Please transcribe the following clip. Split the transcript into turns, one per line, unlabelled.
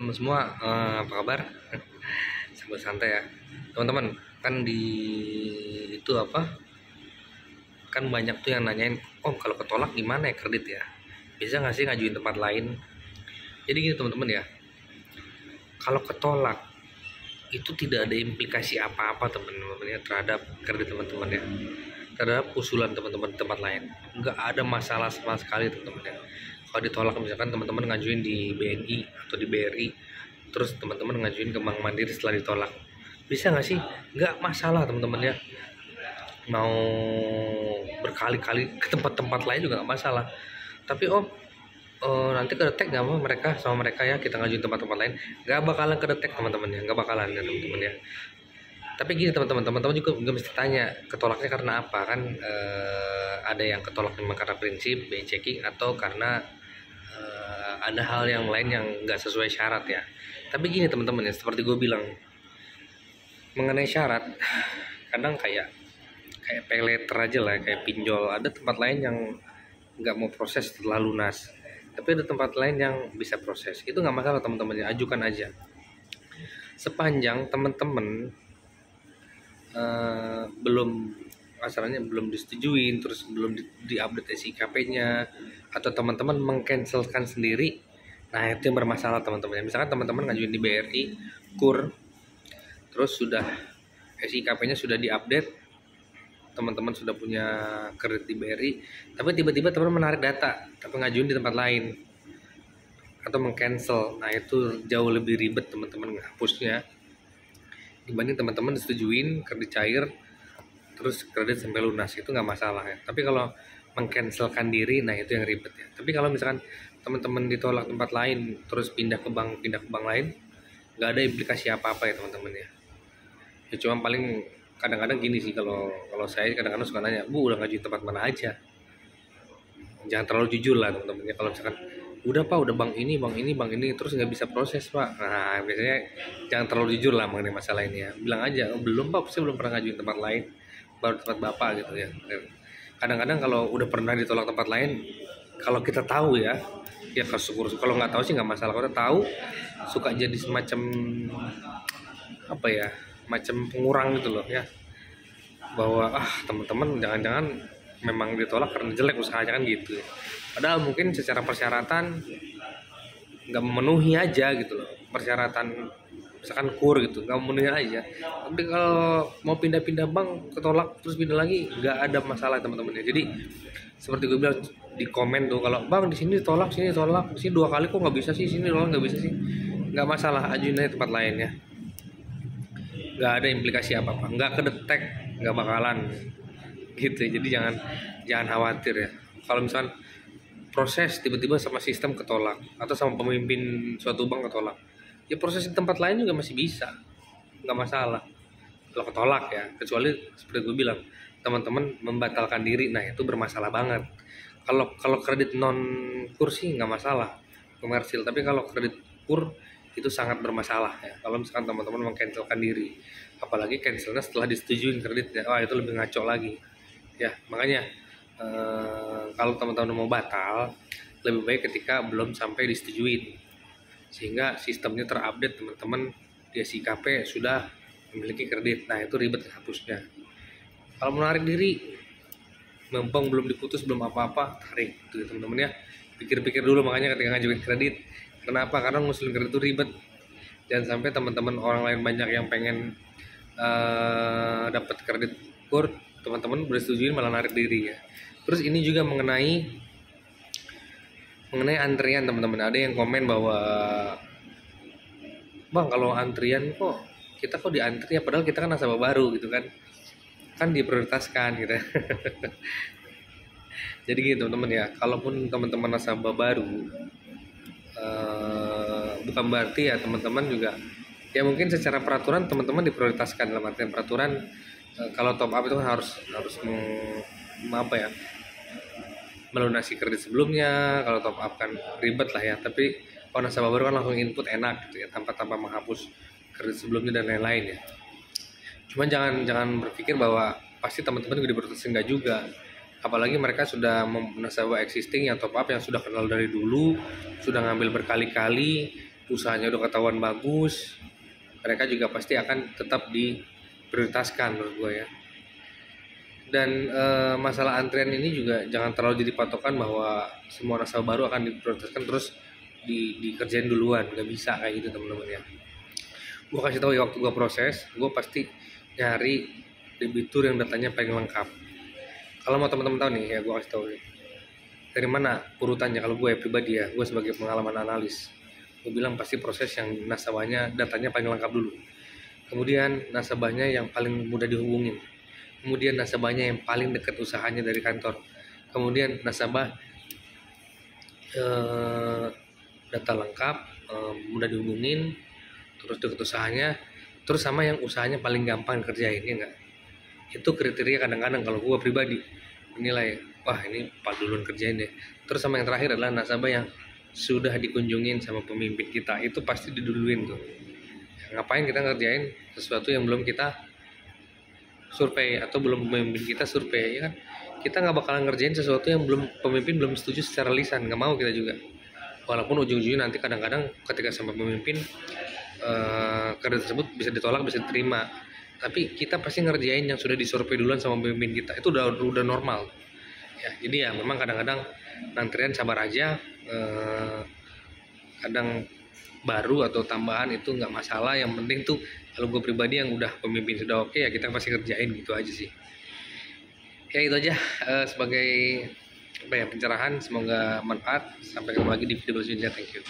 Teman semua, apa kabar? Sambil santai ya, teman-teman. Kan di itu apa? Kan banyak tuh yang nanyain, Om kalau ketolak gimana ya kredit ya? Bisa nggak sih ngajuin tempat lain? Jadi gini teman-teman ya, kalau ketolak itu tidak ada implikasi apa-apa teman-teman ya terhadap kredit teman-teman ya, terhadap usulan teman-teman tempat lain. Nggak ada masalah sama sekali teman-teman ya. Kalau ditolak misalkan teman-teman ngajuin di BNI atau di BRI, terus teman-teman ngajuin ke Bank Mandiri setelah ditolak, bisa nggak sih? Nggak masalah teman-teman ya. Mau berkali-kali ke tempat-tempat lain juga nggak masalah. Tapi Om, nanti kedetek nggak mau mereka sama mereka ya kita ngajuin tempat-tempat lain? Nggak bakalan kedetek teman-teman ya, nggak bakalan ya teman-teman ya. Tapi gini teman-teman juga nggak mesti tanya ketolaknya karena apa kan. Ada yang ketolak memang karena prinsip BI checking atau karena ada hal yang lain yang nggak sesuai syarat ya. Tapi gini teman-teman ya, seperti gue bilang mengenai syarat, kadang kayak pay letter aja lah, kayak pinjol. Ada tempat lain yang nggak mau proses setelah lunas, tapi ada tempat lain yang bisa proses. Itu nggak masalah teman-teman ya, ajukan aja sepanjang teman-teman belum asalnya belum disetujuin, terus belum di-update SIKP-nya, atau teman-teman mengcancelkan sendiri. Nah itu yang bermasalah teman-teman. Misalkan teman-teman ngajuin di BRI KUR, terus sudah SIKP-nya sudah diupdate, teman-teman sudah punya kredit di BRI, tapi tiba-tiba teman menarik data tapi ngajuin di tempat lain atau mengcancel. Nah itu jauh lebih ribet teman-teman ngehapusnya dibanding teman-teman disetujuin kredit cair terus kredit sampai lunas. Itu nggak masalah ya. Tapi kalau mengcancelkan diri, nah itu yang ribet ya. Tapi kalau misalkan teman-teman ditolak tempat lain terus pindah ke bank lain, nggak ada implikasi apa-apa ya teman-teman ya. Ya cuma paling kadang-kadang gini sih, kalau saya kadang-kadang suka nanya, Bu udah ngajuin tempat mana aja? Jangan terlalu jujur lah teman-teman ya. Kalau misalkan udah Pak, udah bank ini terus nggak bisa proses Pak, nah biasanya jangan terlalu jujur lah mengenai masalah ini ya. Bilang aja, oh, belum Pak, saya belum pernah ngajuin tempat lain, baru tempat Bapak gitu ya. Kadang-kadang kalau udah pernah ditolak tempat lain, kalau kita tahu ya syukur. Kalau nggak tahu sih nggak masalah. Kalau tahu suka jadi semacam apa ya, macam pengurang gitu loh ya, bahwa teman-teman jangan-jangan memang ditolak karena jelek usahanya kan gitu. Padahal mungkin secara persyaratan nggak memenuhi aja gitu loh, persyaratan misalkan KUR gitu nggak memenuhi aja. Tapi kalau mau pindah-pindah bank ketolak terus pindah lagi, nggak ada masalah teman-teman ya. Jadi seperti gue bilang di komen tuh, kalau bang di sini ditolak, sini ditolak, di sini 2 kali kok nggak bisa sih, sini ditolak nggak bisa sih, nggak masalah, ajuin aja tempat lain ya. Nggak ada implikasi apa-apa, nggak kedetek, nggak bakalan gitu. Jadi jangan khawatir ya. Kalau misalkan proses tiba-tiba sama sistem ketolak atau sama pemimpin suatu bank ketolak, ya proses di tempat lain juga masih bisa, nggak masalah kalau ketolak ya. Kecuali seperti gue bilang, teman-teman membatalkan diri, nah itu bermasalah banget. Kalau kredit non KUR sih nggak masalah, komersil. Tapi kalau kredit KUR itu sangat bermasalah ya. Kalau misalkan teman-teman mengcancelkan diri, apalagi cancelnya setelah disetujuin kreditnya, wah itu lebih ngaco lagi ya. Makanya kalau teman-teman mau batal, lebih baik ketika belum sampai disetujuin, sehingga sistemnya terupdate, teman-teman di SIKP sudah memiliki kredit. Nah itu ribet hapusnya. Kalau menarik diri, mumpung belum diputus, belum apa-apa, tarik tuh teman-teman ya. Pikir-pikir dulu makanya ketika ngajuin kredit. Kenapa? Karena ngusulin kredit itu ribet. Jangan sampai teman-teman orang lain banyak yang pengen dapat kredit KUR, teman-teman udah setujuin malah narik diri ya. Terus ini juga mengenai antrian teman-teman. Ada yang komen bahwa bang kalau antrian kok kita diantri ya, padahal kita kan nasabah baru gitu kan diprioritaskan gitu. Jadi gitu teman-teman ya, kalaupun teman-teman nasabah baru, bukan berarti ya teman-teman juga ya, mungkin secara peraturan teman-teman diprioritaskan. Dalam artian peraturan, kalau top up itu kan harus melunasi kredit sebelumnya. Kalau top up kan ribet lah ya. Tapi kalau nasabah baru kan langsung input, enak gitu ya, tanpa menghapus kredit sebelumnya dan lain-lain ya. Cuman jangan berpikir bahwa pasti teman-teman juga diprioritaskan, enggak juga. Apalagi mereka sudah nasabah existing yang top up, yang sudah kenal dari dulu, sudah ngambil berkali-kali, usahanya udah ketahuan bagus, mereka juga pasti akan tetap diprioritaskan menurut gue ya. Dan masalah antrian ini juga jangan terlalu jadi patokan bahwa semua nasabah baru akan diprioritaskan terus dikerjain duluan. Nggak bisa kayak gitu teman-teman ya. Gue kasih tahu ya, waktu gue proses, gue pasti nyari debitur yang datanya paling lengkap. Kalau mau teman-teman tahu nih ya, gue kasih tahu nih dari mana urutannya. Kalau gue pribadi ya, gue sebagai pengalaman analis, gue bilang pasti proses yang nasabahnya datanya paling lengkap dulu, kemudian nasabahnya yang paling mudah dihubungin, kemudian nasabahnya yang paling dekat usahanya dari kantor, kemudian nasabah data lengkap, mudah dihubungin, terus dekat usahanya, terus sama yang usahanya paling gampang kerjain ya enggak. Itu kriteria kadang-kadang kalau gue pribadi menilai, wah ini Pak duluan kerjain deh. Terus sama yang terakhir adalah nasabah yang sudah dikunjungin sama pemimpin kita, itu pasti diduluin tuh. Ngapain kita ngerjain sesuatu yang belum kita survei atau belum pemimpin kita survei ya kan. Kita nggak bakalan ngerjain sesuatu yang pemimpin belum setuju secara lisan, nggak mau kita juga. Walaupun ujung-ujungnya nanti kadang-kadang ketika sama pemimpin kerja tersebut bisa ditolak bisa diterima, tapi kita pasti ngerjain yang sudah disurvei duluan sama pemimpin kita, itu udah normal ya. Jadi ya memang kadang-kadang nantrian sabar aja, kadang baru atau tambahan itu nggak masalah, yang penting tuh kalau gue pribadi yang udah pemimpin sudah oke ya kita pasti kerjain gitu aja sih ya. Itu aja sebagai apa ya, pencerahan, semoga manfaat. Sampai ketemu lagi di video selanjutnya. Thank you.